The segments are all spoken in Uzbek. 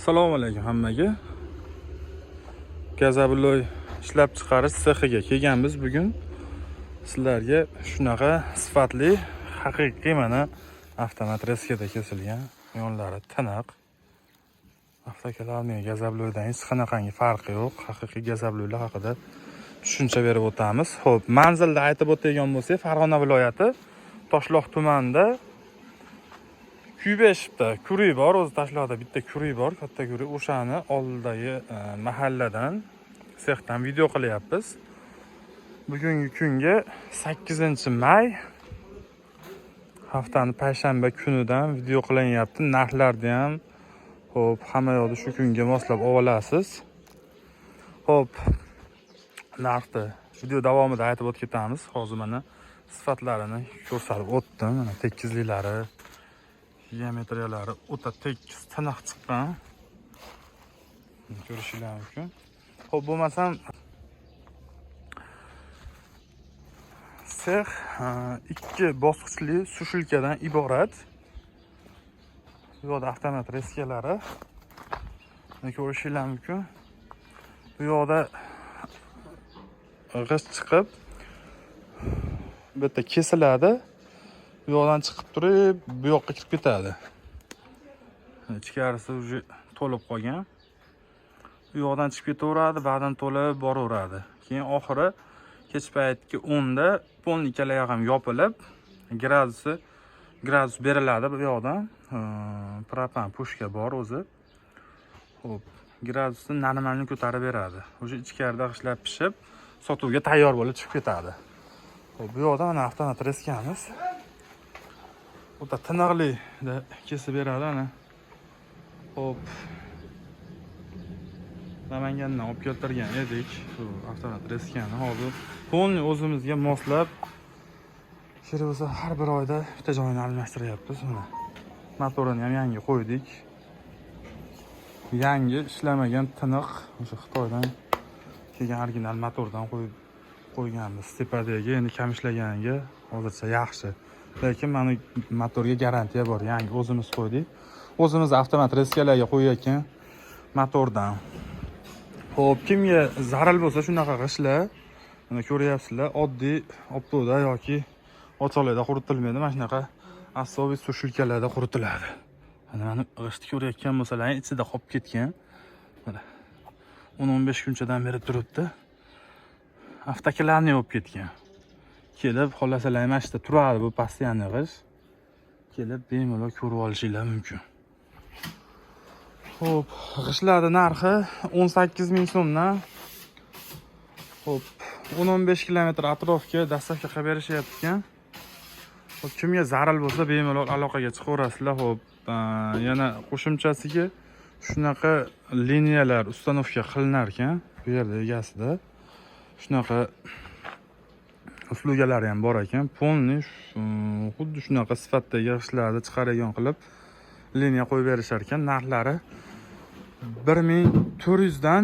Assalomu alaykum hammaga. Gazabloy ishlab chiqarish sexiga kelganmiz bugun. Sizlarga shunaqa sifatli, haqiqiy mana avtomat reskada kesilgan, yonlari tiniq. Avtokalarning gazabloydan hech qanaqangi farqi yo'q. Haqiqiy gazabloylar haqida tushuncha berib o'tamiz. Xo'p, manzilda aytib o'tadigan bo'lsak, Farg'ona viloyati Toshloq tumanida Q5 ta kuri bor, o'zi Toshloqda bitta kuri bor, katta kuri. O'shani oldidagi mahalladan, sexdan video qilyapmiz. Bugungi kunga 8-may haftaning payshanba kunidan video qilinyapti. Narxlarni ham xo'p, hamma yoqda shu kunga moslab olasiz. Xo'p, narxni video davomida aytib o'tib ketamiz. Hozir mana sifatlarini ko'rsatib o'tdim. Mana tekizliklari, geometriyalari o'ta tekis, tiniq chiqqan. Ko'rishingiz mumkin. Xo'p, bo'lmasam sex ikki bosqichli sushilkadan iborat. Bu yoqda avtomat reskalari ko'rishingiz mumkin. Bu yoqda g'isht chiqib, bu yerda kesiladi. Bu yoqdan chiqib turib, bu yoqqa kirib ketadi. Ichkarisi уже to'lib qolgan. Bu yoqdan chiqib ketaveradi, ba'dan to'lib boraveradi. Keyin oxiri kech paytki 10 da pol ikkala ham yopilib, gradus beriladi bu yoqdan. Propan pushka bor o'zi. Xo'p, gradusni normalni ko'tarib beradi. O'sha ichkarida ishlab pishib, sotuvga tayyor bo'lib chiqib ketadi. Xo'p, bu yoqda mana avtomat reskamiz. O'ta tiniqlikda kesib beradi ana. Xo'p, Namangandan olib keltirgan edik shu avtomat reskani. Hozir polni o'zimizga moslab bo'lsa har bir oyda bitta joyini almashtiryapmiz. Mana motorini ham yangi qo'ydik. Yangi ishlamagan tiniq o'sha Xitoydan kelgan original motordan qo'yganmiz. Tepadagi endi kam ishlaganiga hozircha yaxshi. Lekin mana motorga garantiya bor. Yangi o'zimiz qo'ydik. O'zimiz avtomat reskalarga qo'yayotgan motordan. Xo'p, kimga zaril bo'lsa shunaqa g'ishlar, mana ko'ryapsizlar, oddiy optoda yoki ochoqlarda quritilmaydi. Mana shunaqa asosiy sushilkalarda quritiladi. Mana g'ishtni ko'rayotgan bo'lsalar, ichida qolib ketgan. Mana 10-15 kunchadan beri turibdi. Avtokalarni olib ketgan. Kelib, xohlasalar mana shunda turadi bu postoyanniy g'isht. Kelib, bemalol ko'rib olishingiz mumkin. Xo'p, g'ishtlarning narxi 18 ming so'mdan. Xo'p, 10-15 kilometr atrofga dastavka qilib berishyapti ekan. Xo'p, kimga zaril bo'lsa bemalol aloqaga chiqaverasizlar. Xo'p, yana qo'shimchasiga shunaqa liniyalar ustanovka qilinar ekan bu yerda egasida. Shunaqa uslugalari ham bor ekan. Polni xuddi shunaqa sifatdagi g'ishtlarni chiqaradigan qilib liniya qo'yib berishar ekan. Narxlari 1400 dan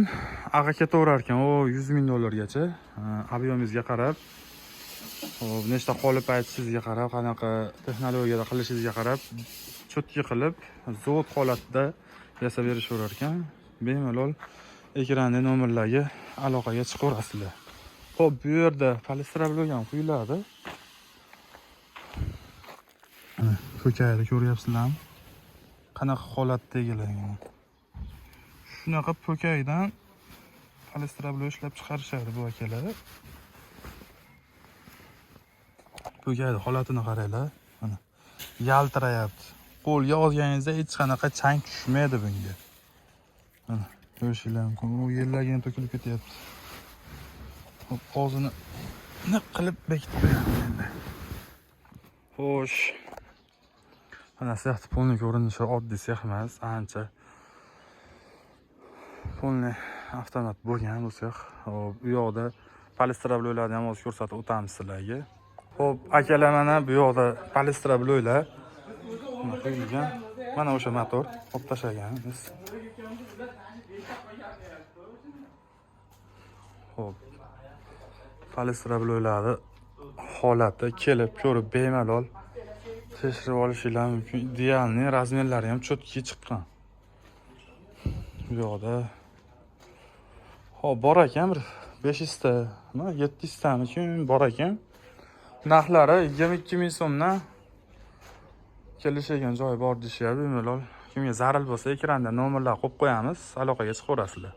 ag'a ketaverar ekan. O 100 ming dollargacha. Ob'yomingizga qarab, hop, nechta qolip aytishingizga qarab, qanaqa texnologiyada qilishingizga qarab, cho'tki qilib, zavod holatida yasab berishaverar ekan. Bemalol ekranda nomerlarga aloqaga chiqaverasizlar. Xo'p, bu yerda polistirobil ham quyiladi. Ko'kayni ko'ryapsizlarmi? Qanaqa holatda egalangan. Shunaqa po'kaydan polistirobil ishlab chiqarishadi bu akalar. Po'kayni holatini qaranglar. Mana yaltirayapti. Qo'lga olganingizda hech qanaqa chang tushmaydi bunga. Mana ko'rishingiz mumkin. U yerlarga to'kilib ketyapti. Hop, og'zini naq qilib bekitib qo'yamiz endi. Xo'sh. Mana sex polni ko'rinishi oddiy sex emas, ancha polni avtomat bo'lgan bu sex. Hop, bu yoqda polistirobillarni ham o'z ko'rsatib o'tamiz sizlarga. Hop, akalar mana bu yoqda polistirobillar. Mana qo'yilgan. Mana o'sha motor olib tashlaganmiz. Hop. Polistirobillarni holati kelib ko'rib bemalol tekshirib olishingiz mumkin. Idealniy razmerlari ham cho'tki chiqqan. Bu yoqda hop bor ekan bir 500 ta, 700 tamikin bor ekan. Narxlari 22 ming so'mdan kelishgan joyi bor deyishyapti. Bemalol kimga zarur bo'lsa ekranda nomerlar qo'yib qo'yamiz, aloqaga chiqaverasizlar.